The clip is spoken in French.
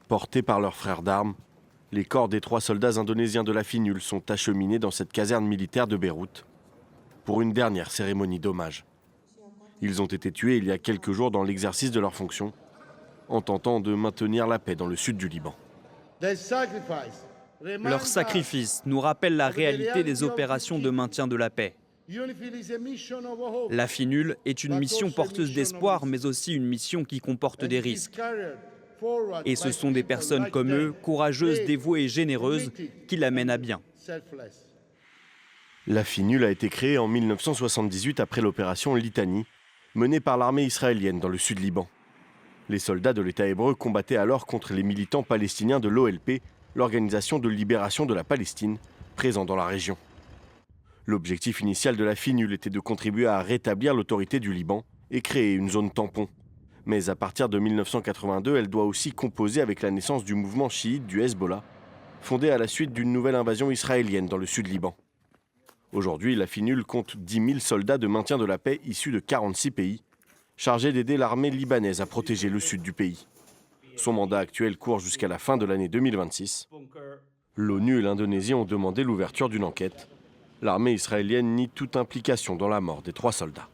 Portés par leurs frères d'armes, les corps des 3 soldats indonésiens de la FINUL sont acheminés dans cette caserne militaire de Beyrouth pour une dernière cérémonie d'hommage. Ils ont été tués il y a quelques jours dans l'exercice de leurs fonctions, en tentant de maintenir la paix dans le sud du Liban. Leur sacrifice nous rappelle la réalité des opérations de maintien de la paix. La FINUL est une mission porteuse d'espoir, mais aussi une mission qui comporte des risques. Et ce sont des personnes comme eux, courageuses, dévouées et généreuses, qui la mènent à bien. La FINUL a été créée en 1978 après l'opération Litani, menée par l'armée israélienne dans le sud Liban. Les soldats de l'État hébreu combattaient alors contre les militants palestiniens de l'OLP, l'Organisation de libération de la Palestine, présents dans la région. L'objectif initial de la FINUL était de contribuer à rétablir l'autorité du Liban et créer une zone tampon. Mais à partir de 1982, elle doit aussi composer avec la naissance du mouvement chiite du Hezbollah, fondé à la suite d'une nouvelle invasion israélienne dans le sud Liban. Aujourd'hui, la FINUL compte 10 000 soldats de maintien de la paix issus de 46 pays, chargés d'aider l'armée libanaise à protéger le sud du pays. Son mandat actuel court jusqu'à la fin de l'année 2026. L'ONU et l'Indonésie ont demandé l'ouverture d'une enquête. L'armée israélienne nie toute implication dans la mort des 3 soldats.